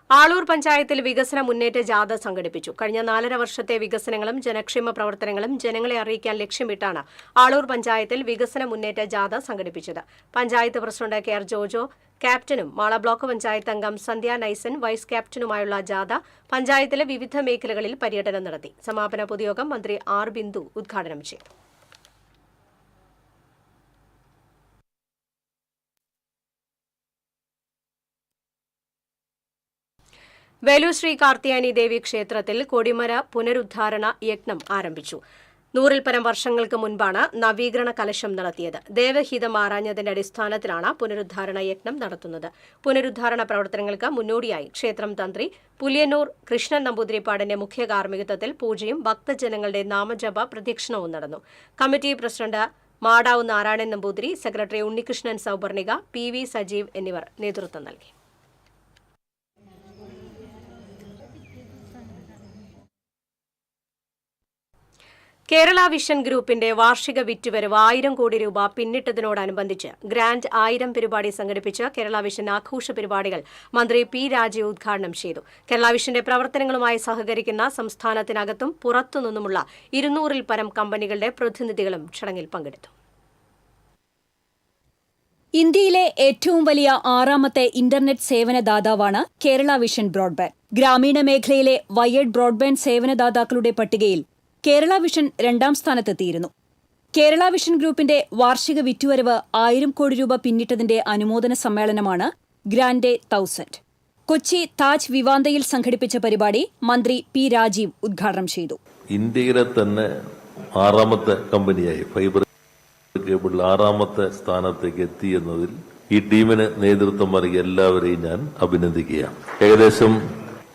ആളൂർ പഞ്ചായത്തിൽ വികസന മുന്നേറ്റ ജാഥ സംഘടിപ്പിച്ചു. കഴിഞ്ഞ 4.5 വർഷത്തെ വികസനങ്ങളും ജനക്ഷേമ പ്രവർത്തനങ്ങളും ജനങ്ങളെ അറിയിക്കാൻ ലക്ഷ്യമിട്ടാണ് ആളൂർ പഞ്ചായത്തിൽ വികസന മുന്നേറ്റ ജാഥ സംഘടിപ്പിച്ചത്. Panchayat president K R. ജോജോ ക്യാപ്റ്റനും മാള ബ്ലോക്ക് പഞ്ചായത്ത് അംഗം സന്ധ്യ നൈസൻ വൈസ് ക്യാപ്റ്റനുമായുള്ള ജാഥ പഞ്ചായത്തിലെ വിവിധ മേഖലകളിൽ പര്യടനം നടത്തി. സമാപന പൊതുയോഗം മന്ത്രി ആർ. ബിന്ദു ഉദ്ഘാടനം ചെയ്തു. വേലൂർ ശ്രീ കാർത്തിയാനി ദേവി ക്ഷേത്രത്തിൽ കൊടിമര പുനരുദ്ധാരണ യജ്ഞം ആരംഭിച്ചു. 100-ൽ പരം വർഷങ്ങൾക്ക് മുൻപാണ് നവീകരണ കലശം നടത്തിയത്. ദേവഹിതം ആരാഞ്ഞതിന്റെ അടിസ്ഥാനത്തിലാണ് പുനരുദ്ധാരണ യജ്ഞം നടത്തുന്നത്. പുനരുദ്ധാരണ പ്രവർത്തനങ്ങൾക്ക് മുന്നോടിയായി ക്ഷേത്രം തന്ത്രി പുലിയന്നൂർ കൃഷ്ണൻ നമ്പൂതിരിപ്പാടിന്റെ മുഖ്യ കാർമ്മികത്വത്തിൽ പൂജയും ഭക്തജനങ്ങളുടെ നാമജപ പ്രദക്ഷിണവും നടന്നു. Committee president Madav Narayanan Namboothiri, secretary Unnikrishnan Souparnika, P V. Sajeev എന്നിവർ നേതൃത്വം നൽകി. കേരള വിഷൻ ഗ്രൂപ്പിന്റെ വാർഷിക വിറ്റുവരവ് 1000 കോടി രൂപ പിന്നിട്ടതിനോടനുബന്ധിച്ച് ഗ്രാൻഡ് 1000 പരിപാടി സംഘടിപ്പിച്ച കേരള വിഷൻ ആഘോഷ പരിപാടികൾ മന്ത്രി പി. രാജീവ് ഉദ്ഘാടനം ചെയ്തു. കേരള വിഷന്റെ പ്രവർത്തനങ്ങളുമായി സഹകരിക്കുന്ന സംസ്ഥാനത്തിനകത്തും പുറത്തുനിന്നുമുള്ള 200-ൽ പരം കമ്പനികളുടെ പ്രതിനിധികളും ചടങ്ങിൽ പങ്കെടുത്തു. ഇന്ത്യയിലെ ഏറ്റവും വലിയ 6ാമത്തെ ഇന്റർനെറ്റ് സേവനദാതാവാണ് കേരള വിഷൻ ബ്രോഡ്ബാൻഡ്. ഗ്രാമീണ മേഖലയിലെ വയേർഡ് ബ്രോഡ്ബാൻഡ് സേവനദാതാക്കളുടെ പട്ടികയിൽ കേരള വിഷൻ 2ാം സ്ഥാനത്തെത്തിയിരുന്നു. കേരള വിഷൻ ഗ്രൂപ്പിന്റെ വാർഷിക വിറ്റുവരവ് 1000 കോടി രൂപ പിന്നിട്ടതിന്റെ അനുമോദന സമ്മേളനമാണ് ഗ്രാൻഡ് 1000. കൊച്ചി താജ് വിവാന്തയിൽ സംഘടിപ്പിച്ച പരിപാടി മന്ത്രി പി. രാജീവ് ഉദ്ഘാടനം ചെയ്തു. ഇന്ത്യയിലെ തന്നെ 6ാമത്തെ കമ്പനിയായി ഫൈബർ കേബിൾ 6ാമത്തെ സ്ഥാനത്തേക്ക് എത്തി എന്നതിൽ ഈ ടീമിന് നേതൃത്വം നൽകിയ എല്ലാവരെയും ഞാൻ അഭിനന്ദിക്കുകയാണ്. ഏകദേശം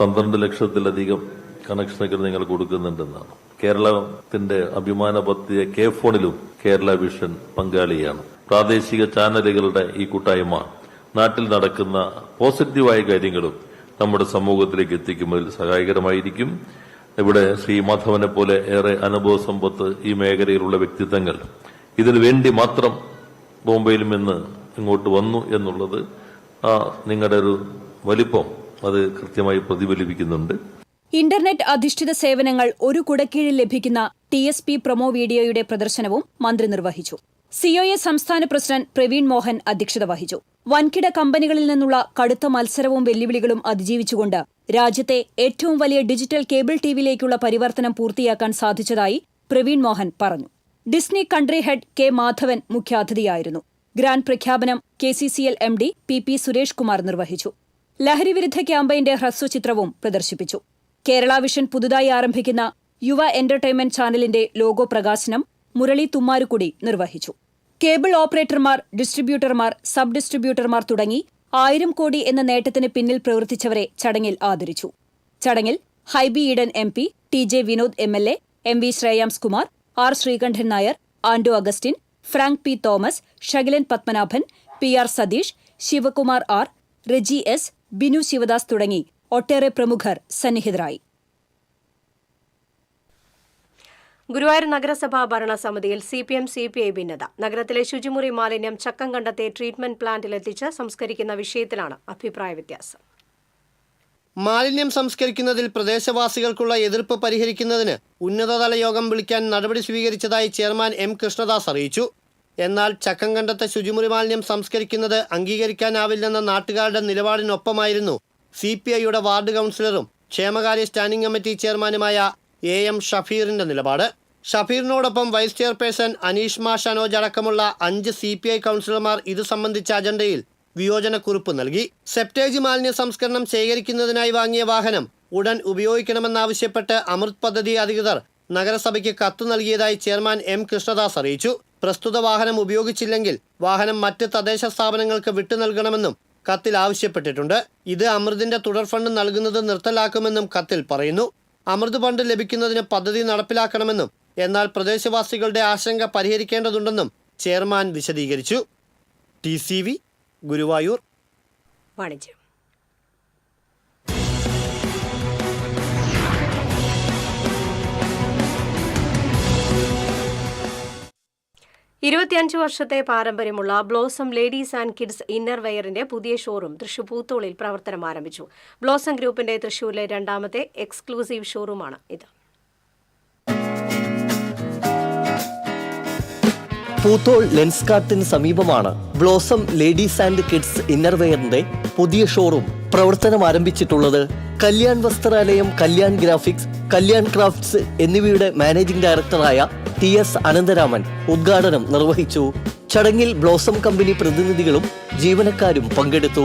12 ലക്ഷത്തിലധികം കണക്ഷനുകൾ നിങ്ങൾ കൊടുക്കുന്നുണ്ടെന്നാണ്. കേരളത്തിന്റെ അഭിമാന പദ്ധതിയ കെ ഫോണിലും കേരള വിഷൻ പങ്കാളിയാണ്. പ്രാദേശിക ചാനലുകളുടെ ഈ കൂട്ടായ്മ നാട്ടിൽ നടക്കുന്ന പോസിറ്റീവായ കാര്യങ്ങളും നമ്മുടെ സമൂഹത്തിലേക്ക് എത്തിക്കുന്നതിൽ സഹായകരമായിരിക്കും. ഇവിടെ ശ്രീ മാധവനെ പോലെ ഏറെ അനുഭവ സമ്പത്ത് ഈ മേഖലയിലുള്ള വ്യക്തിത്വങ്ങൾ ഇതിനു വേണ്ടി മാത്രം ബോംബെയിലും നിന്ന് ഇങ്ങോട്ട് വന്നു എന്നുള്ളത് നിങ്ങളുടെ ഒരു വലിപ്പം അത് കൃത്യമായി പ്രതിഫലിപ്പിക്കുന്നുണ്ട്. ഇന്റർനെറ്റ് അധിഷ്ഠിത സേവനങ്ങൾ ഒരു കുടക്കീഴിൽ ലഭിക്കുന്ന TSP പ്രൊമോ വീഡിയോയുടെ പ്രദർശനവും മന്ത്രി നിർവഹിച്ചു. COA സംസ്ഥാന പ്രസിഡന്റ് പ്രവീൺ മോഹൻ അധ്യക്ഷത വഹിച്ചു. വൻകിട കമ്പനികളിൽ നിന്നുള്ള കടുത്ത മത്സരവും വെല്ലുവിളികളും അതിജീവിച്ചുകൊണ്ട് രാജ്യത്തെ ഏറ്റവും വലിയ ഡിജിറ്റൽ കേബിൾ ടിവിയിലേക്കുള്ള പരിവർത്തനം പൂർത്തിയാക്കാൻ സാധിച്ചതായി പ്രവീൺ മോഹൻ പറഞ്ഞു. Disney country head K. Madhavan മുഖ്യാതിഥിയായിരുന്നു. ഗ്രാൻഡ് പ്രഖ്യാപനം KCCL MD PP Suresh Kumar നിർവഹിച്ചു. ലഹരിവിരുദ്ധ ക്യാമ്പയിന്റെ ഹ്രസ്വചിത്രവും പ്രദർശിപ്പിച്ചു. കേരള വിഷൻ പുതുതായി ആരംഭിക്കുന്ന യുവ എന്റർടൈൻമെന്റ് ചാനലിന്റെ ലോഗോ പ്രകാശനം മുരളി തുമ്മാരുകുടി നിർവഹിച്ചു. കേബിൾ ഓപ്പറേറ്റർമാർ, ഡിസ്ട്രിബ്യൂട്ടർമാർ, സബ് ഡിസ്ട്രിബ്യൂട്ടർമാർ തുടങ്ങി 1000 കോടി എന്ന നേട്ടത്തിന് പിന്നിൽ പ്രവർത്തിച്ചവരെ ചടങ്ങിൽ ആദരിച്ചു. ചടങ്ങിൽ Hibi Eden MP, TJ Vinod MLA, MV Shreyams Kumar, R. Sreekantan Nair, Ando Augustine, Frank P. Thomas, Shakilan Padmanabhan, PR Satheesh, Sivakumar R, Reji S, Binu Sivadas തുടങ്ങി ഒട്ടേറെ പ്രമുഖർ സന്നിഹിതരായി. ഗുരുവായൂർ നഗരസഭാ ഭരണസമിതിയിൽ CPM CPI ഭിന്നത. നഗരത്തിലെ ശുചിമുറി മാലിന്യം ചക്കംകണ്ടത്തെ ട്രീറ്റ്മെന്റ് പ്ലാന്റിലെത്തിച്ച് സംസ്കരിക്കുന്ന വിഷയത്തിലാണ് അഭിപ്രായ വ്യത്യാസം. മാലിന്യം സംസ്കരിക്കുന്നതിൽ പ്രദേശവാസികൾക്കുള്ള എതിർപ്പ് പരിഹരിക്കുന്നതിന് ഉന്നതതല യോഗം വിളിക്കാൻ നടപടി സ്വീകരിച്ചതായി ചെയർമാൻ M. കൃഷ്ണദാസ് അറിയിച്ചു. എന്നാൽ ചക്കംകണ്ടത്തെ ശുചിമുറി മാലിന്യം സംസ്കരിക്കുന്നത് അംഗീകരിക്കാനാവില്ലെന്ന നാട്ടുകാരുടെ നിലപാടിനൊപ്പമായിരുന്നു CPIയുടെ വാർഡ് കൗൺസിലറും ക്ഷേമകാര്യ സ്റ്റാൻഡിംഗ് കമ്മിറ്റി ചെയർമാനുമായ AM ഷഫീറിന്റെ നിലപാട്. ഷഫീറിനോടൊപ്പം വൈസ് ചെയർപേഴ്സൺ അനീഷ്മ ഷനോജ് അടക്കമുള്ള 5 CPI കൗൺസിലർമാർ ഇതു സംബന്ധിച്ച അജണ്ടയിൽ വിയോജനക്കുറിപ്പ് നൽകി. സെപ്റ്റേജ് മാലിന്യ സംസ്കരണം ശേഖരിക്കുന്നതിനായി വാങ്ങിയ വാഹനം ഉടൻ ഉപയോഗിക്കണമെന്നാവശ്യപ്പെട്ട് അമൃത് പദ്ധതി അധികൃതർ നഗരസഭയ്ക്ക് കത്തു നൽകിയതായി ചെയർമാൻ M. കൃഷ്ണദാസ് അറിയിച്ചു. പ്രസ്തുത വാഹനം ഉപയോഗിച്ചില്ലെങ്കിൽ വാഹനം മറ്റ് തദ്ദേശ സ്ഥാപനങ്ങൾക്ക് വിട്ടു നൽകണമെന്നും കത്തിൽ ആവശ്യപ്പെട്ടിട്ടുണ്ട്. ഇത് അമൃതിന്റെ തുടർ ഫണ്ട് നൽകുന്നത് നിർത്തലാക്കുമെന്നും കത്തിൽ പറയുന്നു. അമൃത് ഫണ്ട് ലഭിക്കുന്നതിന് പദ്ധതി നടപ്പിലാക്കണമെന്നും എന്നാൽ പ്രദേശവാസികളുടെ ആശങ്ക പരിഹരിക്കേണ്ടതുണ്ടെന്നും ചെയർമാൻ വിശദീകരിച്ചു. TCV ഗുരുവായൂർ. വാണിജ്യം. 25 വർഷത്തെ പാരമ്പര്യമുള്ള blossom ladies and kids inner വെയറിന്റെ പുതിയ ഷോറൂം തൃശൂർ പൂത്തോളിൽ പ്രവർത്തനം ആരംഭിച്ചു. ബ്ലോസം ഗ്രൂപ്പിന്റെ തൃശൂരിലെ രണ്ടാമത്തെ എക്സ്ക്ലൂസീവ് ഷോറൂമാണ് ഇത്. പൂത്തോൾ ലെൻസ്കാർട്ടിന് സമീപമാണ് ബ്ലോസം ലേഡീസ് ആൻഡ് കിഡ്സ് ഇന്നർവെയറിന്റെ പുതിയ ഷോറൂം പ്രവർത്തനം ആരംഭിച്ചിട്ടുള്ളത്. കല്യാൺ വസ്ത്രാലയം, കല്യാൺ ഗ്രാഫിക്സ്, കല്യാൺ ക്രാഫ്റ്റ്സ് എന്നിവയുടെ മാനേജിംഗ് ഡയറക്ടറായ TS അനന്തരാമൻ ഉദ്ഘാടനം നിർവഹിച്ചു. ചടങ്ങിൽ ബ്ലോസം കമ്പനി പ്രതിനിധികളും ജീവനക്കാരും പങ്കെടുത്തു.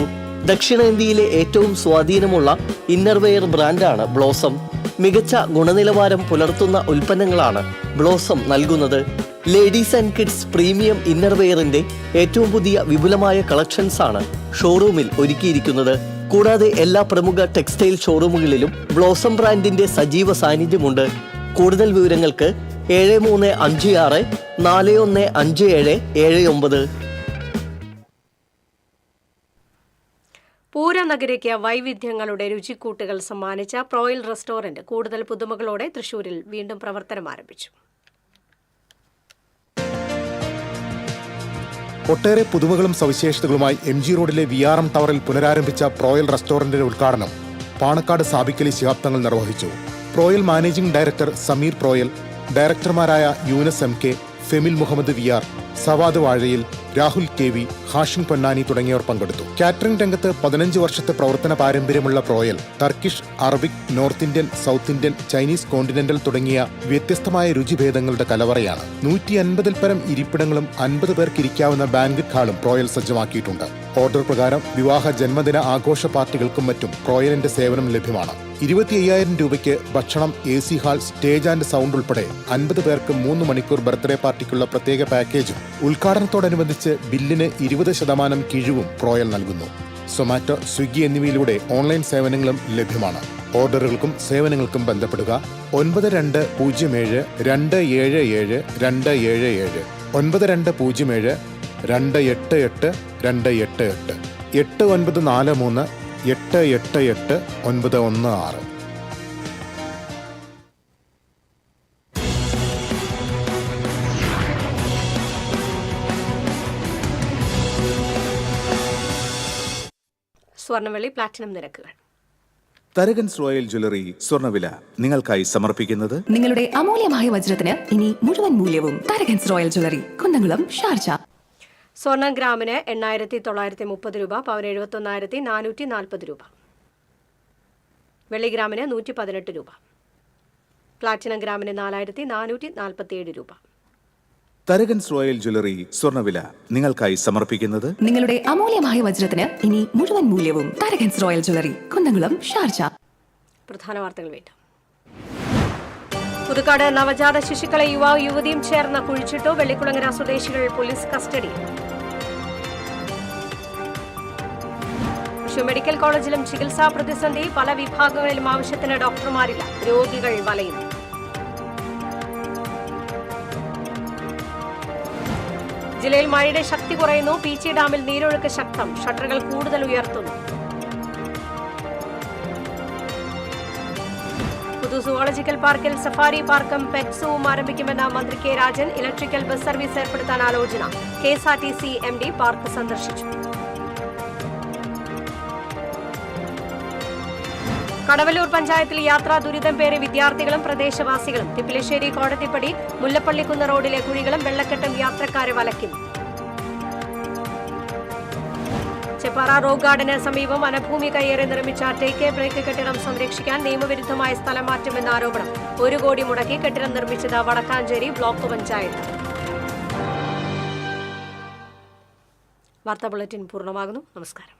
ദക്ഷിണേന്ത്യയിലെ ഏറ്റവും സ്വാധീനമുള്ള ഇന്നർവെയർ ബ്രാൻഡാണ് ബ്ലോസം. മികച്ച ഗുണനിലവാരം പുലർത്തുന്ന ഉൽപ്പന്നങ്ങളാണ് ബ്ലോസം നൽകുന്നത്. ലേഡീസ് ആൻഡ് കിഡ്സ് പ്രീമിയം ഇന്നർവെയറിന്റെ ഏറ്റവും പുതിയ വിപുലമായ കളക്ഷൻസാണ് ഷോറൂമിൽ ഒരുക്കിയിരിക്കുന്നത്. കൂടാതെ എല്ലാ പ്രമുഖ ടെക്സ്റ്റൈൽ ഷോറൂമുകളിലും ബ്ലോസം ബ്രാൻഡിന്റെ സജീവ സാന്നിധ്യമുണ്ട്. കൂടുതൽ വിവരങ്ങൾക്ക് 7356415779. പൂരനഗരിക്ക് വൈവിധ്യങ്ങളുടെ രുചിക്കൂട്ടുകൾ സമ്മാനിച്ച പ്രോയൽ റെസ്റ്റോറന്റ് കൂടുതൽ പുതുമകളോടെ തൃശൂരിൽ വീണ്ടും പ്രവർത്തനം ആരംഭിച്ചു. ഒട്ടേറെ പുതുമകളും സവിശേഷതകളുമായി MG റോഡിലെ VRM ടവറിൽ പുനരാരംഭിച്ച പ്രോയൽ റെസ്റ്റോറന്റിന്റെ ഉദ്ഘാടനം പാണക്കാട് സാബിക്കലി ശിഹാബ് തങ്ങൾ നിർവഹിച്ചു. പ്രോയൽ മാനേജിംഗ് ഡയറക്ടർ സമീർ പ്രോയൽ, ഡയറക്ടർമാരായ Yunus MK, Femil Muhammad VR, Savad Vazhayil, Rahul KV, Hashim Ponnani തുടങ്ങിയവർ പങ്കെടുത്തു. കാറ്ററിംഗ് രംഗത്ത് 15 വർഷത്തെ പ്രവർത്തന പാരമ്പര്യമുള്ള Proyal Turkish, Arabic, north Indian, south Indian, Chinese, continental തുടങ്ങിയ വ്യത്യസ്തമായ രുചിഭേദങ്ങളുടെ കലവറയാണ്. 150-ൽ പരം ഇരിപ്പിടങ്ങളും 50 പേർക്ക് ഇരിക്കാവുന്ന ബാങ്ക്വറ്റ് ഹാളും പ്രോയൽ സജ്ജമാക്കിയിട്ടുണ്ട്. ഓർഡർ പ്രകാരം വിവാഹ, ജന്മദിന, ആഘോഷ പാർട്ടികൾക്കും മറ്റും പ്രോയലിന്റെ സേവനം ലഭ്യമാണ്. 25,000 രൂപയ്ക്ക് ഭക്ഷണം, AC hall, stage and sound ഉൾപ്പെടെ 50 പേർക്ക് 3 മണിക്കൂർ ബർത്ത്ഡേ പാർട്ടിക്കുള്ള പ്രത്യേക പാക്കേജും ഉദ്ഘാടനത്തോടനുബന്ധിച്ച് ബില്ലിന് 20% കിഴിവും പ്രോയൽ നൽകുന്നു. സൊമാറ്റോ, സ്വിഗ്ഗി എന്നിവയിലൂടെ ഓൺലൈൻ സേവനങ്ങളും ലഭ്യമാണ്. ഓർഡറുകൾക്കും സേവനങ്ങൾക്കും ബന്ധപ്പെടുക 9207 277 277 9207 288 288 8943 888 916. സ്വർണ്ണവെള്ളി പ്ലാറ്റിനം നിരക്കുകൾ. തരകൻസ് റോയൽ ജ്വല്ലറി സ്വർണ്ണവില നിങ്ങൾക്കായി സമർപ്പിക്കുന്നത് നിങ്ങളുടെ അമൂല്യമായ വജ്രത്തിന് ഇനി മുഴുവൻ മൂല്യവും Tharakans royal jewellery, Kunnamkulam, Sharjah. സ്വർണം ഗ്രാമിന് 8,930 രൂപ, പവന് 71,440 രൂപ. വെള്ളി ഗ്രാമിന് 118 രൂപ. പ്ലാറ്റിനം ഗ്രാമിന് 4,447 രൂപ. തരകൻസ് റോയൽ ജ്വല്ലറി സ്വർണ്ണവില നിങ്ങൾക്കായി സമർപ്പിക്കുന്നത് നിങ്ങളുടെ അമൂല്യമായ വജ്രത്തിന് ഇനി മുഴുവൻ മൂല്യവും Tharakans royal jewellery, Kunnamkulam, Sharjah. പ്രധാന വാർത്തകൾ വീണ്ടും. പുതുക്കാട് നവജാത ശിശുക്കളെ യുവാവ് യുവതിയും ചേർന്ന് കുഴിച്ചിട്ടു. വെള്ളിക്കുളങ്ങര സ്വദേശികൾ പോലീസ് കസ്റ്റഡിയിൽ. മെഡിക്കൽ കോളേജിലും ചികിത്സാ പ്രതിസന്ധി. പല വിഭാഗങ്ങളിലും ആവശ്യത്തിന് ഡോക്ടർമാരില്ല. രോഗികൾ വലയുന്നു. ജില്ലയിൽ മഴയുടെ ശക്തി കുറയുന്നു. പീച്ചി ഡാമിൽ നീരൊഴുക്ക് ശക്തം. ഷട്ടറുകൾ കൂടുതൽ ഉയർത്തുന്നു. പുതു സുവോളജിക്കൽ പാർക്കിൽ സഫാരി പാർക്കും പെറ്റ് സൂവും ആരംഭിക്കുമെന്ന് മന്ത്രി K. Rajan. Electrical bus service ഏർപ്പെടുത്താൻ ആലോചന. KSRTC MD പാർക്ക് സന്ദർശിച്ചു. കടവല്ലൂർ പഞ്ചായത്തിൽ യാത്രാ ദുരിതം പേറി വിദ്യാർത്ഥികളും പ്രദേശവാസികളും. തിപ്പിലശ്ശേരി കോടതിപ്പടി മുല്ലപ്പള്ളിക്കുന്ന് റോഡിലെ കുഴികളും വെള്ളക്കെട്ടും യാത്രക്കാരെ വലയ്ക്കുന്നു. ചെപ്പാറ റോക്ക് ഗാർഡന് സമീപം വനഭൂമി കയ്യേറി നിർമ്മിച്ച ടേക്ക് ബ്രേക്ക് കെട്ടിടം സംരക്ഷിക്കാൻ നിയമവിരുദ്ധമായ സ്ഥലം മാറ്റുമെന്ന ആരോപണം. 1 കോടി മുടക്കി കെട്ടിടം നിർമ്മിച്ചത് വടക്കാഞ്ചേരി ബ്ലോക്ക് പഞ്ചായത്ത്. വാർത്താ ബുള്ളറ്റിൻ പൂർണ്ണമാകുന്നു. നമസ്കാരം.